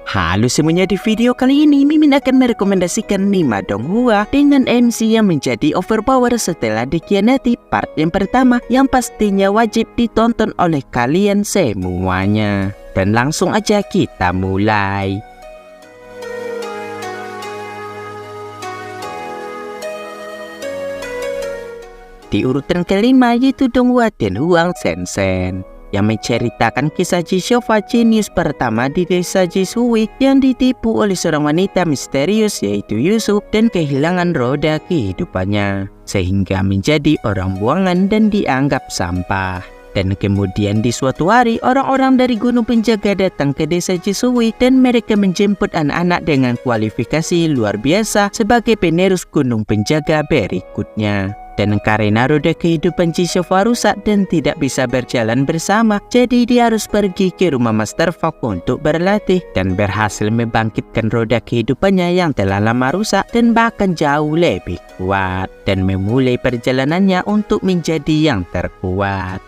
Halo semuanya, di video kali ini Mimin akan merekomendasikan 5 donghua dengan MC yang menjadi overpower setelah dikhianati part yang pertama yang pastinya wajib ditonton oleh kalian semuanya. Dan langsung aja kita mulai. Di urutan kelima yaitu donghua Den Huang Sensen yang menceritakan kisah Jishofa jenius pertama di desa Jishui yang ditipu oleh seorang wanita misterius yaitu Yusuf dan kehilangan roda kehidupannya sehingga menjadi orang buangan dan dianggap sampah. Dan kemudian di suatu hari orang-orang dari gunung penjaga datang ke desa Jishui dan mereka menjemput anak-anak dengan kualifikasi luar biasa sebagai penerus gunung penjaga berikutnya. Dan karena roda kehidupan Jishofa rusak dan tidak bisa berjalan bersama, jadi dia harus pergi ke rumah Master Fox untuk berlatih dan berhasil membangkitkan roda kehidupannya yang telah lama rusak dan bahkan jauh lebih kuat dan memulai perjalanannya untuk menjadi yang terkuat.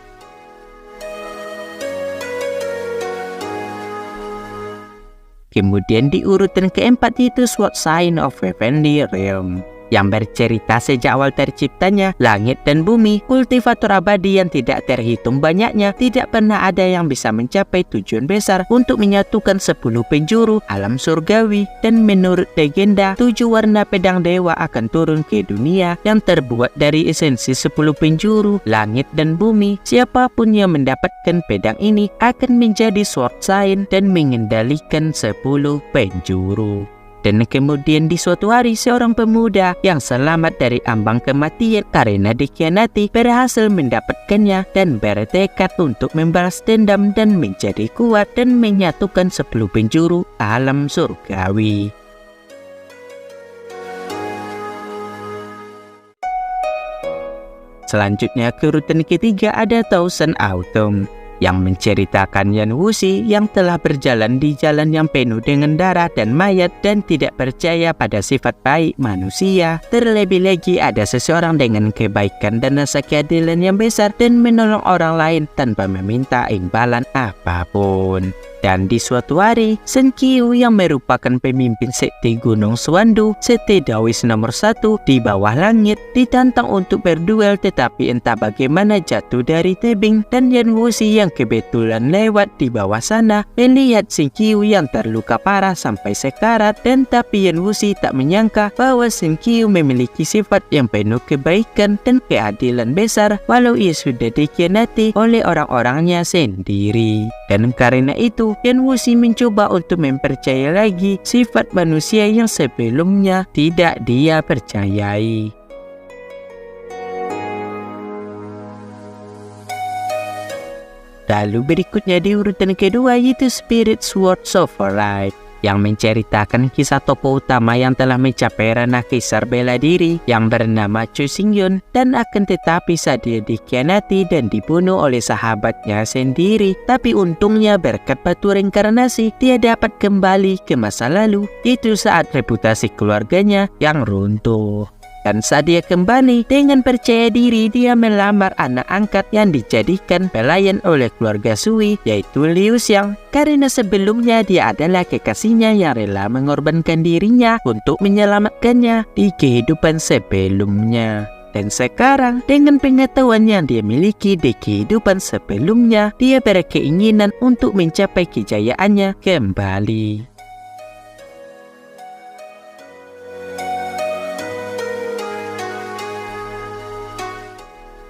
Kemudian di urutan keempat itu Sword Sign of Heavenly Realm yang bercerita sejak awal terciptanya langit dan bumi, kultivator abadi yang tidak terhitung banyaknya, tidak pernah ada yang bisa mencapai tujuan besar untuk menyatukan 10 penjuru alam surgawi. Dan menurut legenda, 7 warna pedang dewa akan turun ke dunia yang terbuat dari esensi 10 penjuru langit dan bumi. Siapapun yang mendapatkan pedang ini akan menjadi Sword Sign dan mengendalikan 10 penjuru. Dan kemudian di suatu hari seorang pemuda yang selamat dari ambang kematian karena dikhianati berhasil mendapatkannya dan bertekad untuk membalas dendam dan menjadi kuat dan menyatukan 10 penjuru alam surgawi. Selanjutnya ke urutan ketiga ada Thousand Autumn yang menceritakan Yan Wuxi yang telah berjalan di jalan yang penuh dengan darah dan mayat dan tidak percaya pada sifat baik manusia. Terlebih lagi ada seseorang dengan kebaikan dan rasa keadilan yang besar dan menolong orang lain tanpa meminta imbalan apapun. Dan di suatu hari, Shen Qiu yang merupakan pemimpin sekte Gunung Suandu, sekte Daois nomor 1 di bawah langit, ditantang untuk berduel tetapi entah bagaimana jatuh dari tebing. Dan Yan Wuxi yang kebetulan lewat di bawah sana melihat Shen Qiu yang terluka parah sampai sekarat, dan tapi Yan Wuxi tak menyangka bahwa Shen Qiu memiliki sifat yang penuh kebaikan dan keadilan besar walau ia sudah dikhianati oleh orang-orangnya sendiri. Dan karena itu Yan Wuxi mencoba untuk mempercayai lagi sifat manusia yang sebelumnya tidak dia percayai. Lalu berikutnya di urutan kedua yaitu Spirit Swords of Life yang menceritakan kisah tokoh utama yang telah mencapai ranah kisar bela diri yang bernama Chu Xingyun dan akan tetapi saat dia dikhianati dan dibunuh oleh sahabatnya sendiri. Tapi untungnya berkat batu reinkarnasi dia dapat kembali ke masa lalu, itu saat reputasi keluarganya yang runtuh. Dan saat dia kembali dengan percaya diri, dia melamar anak angkat yang dijadikan pelayan oleh keluarga Sui yaitu Liu Xiang, karena sebelumnya dia adalah kekasihnya yang rela mengorbankan dirinya untuk menyelamatkannya di kehidupan sebelumnya. Dan sekarang dengan pengetahuan yang dia miliki di kehidupan sebelumnya, dia berkeinginan untuk mencapai kejayaannya kembali.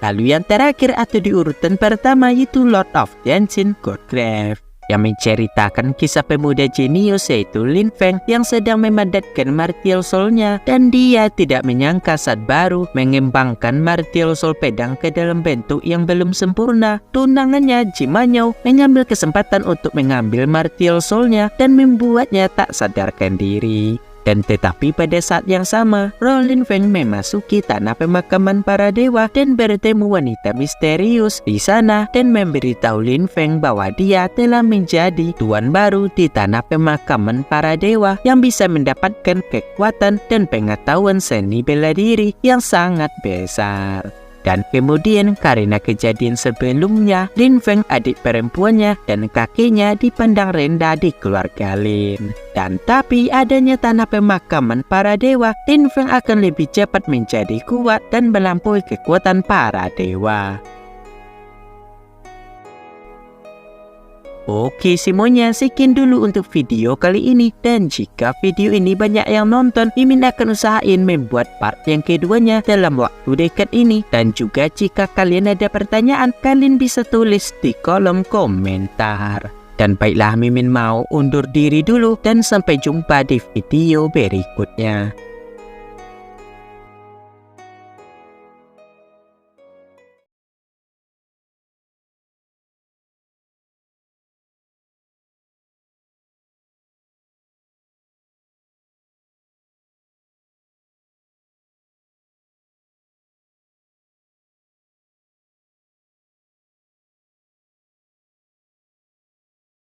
Lalu yang terakhir atau di urutan pertama yaitu Lord of Dancing Godgrave yang menceritakan kisah pemuda jenius yaitu Lin Feng yang sedang memadatkan martial soul-nya, dan dia tidak menyangka saat baru mengembangkan martial soul pedang ke dalam bentuk yang belum sempurna, tunangannya Jimanyou mengambil kesempatan untuk mengambil martial soul-nya dan membuatnya tak sadarkan diri. Dan tetapi pada saat yang sama, Lin Feng memasuki tanah pemakaman para dewa dan bertemu wanita misterius di sana dan memberitahu Lin Feng bahwa dia telah menjadi tuan baru di tanah pemakaman para dewa yang bisa mendapatkan kekuatan dan pengetahuan seni bela diri yang sangat besar. Dan kemudian karena kejadian sebelumnya, Lin Feng adik perempuannya dan kakeknya dipandang rendah di keluarga Lin. Dan tapi adanya tanah pemakaman para dewa, Lin Feng akan lebih cepat menjadi kuat dan melampaui kekuatan para dewa. Oke semuanya, sekian dulu untuk video kali ini. Dan jika video ini banyak yang nonton, Mimin akan usahain membuat part yang keduanya dalam waktu dekat ini. Dan juga jika kalian ada pertanyaan, kalian bisa tulis di kolom komentar. Dan baiklah, Mimin mau undur diri dulu dan sampai jumpa di video berikutnya.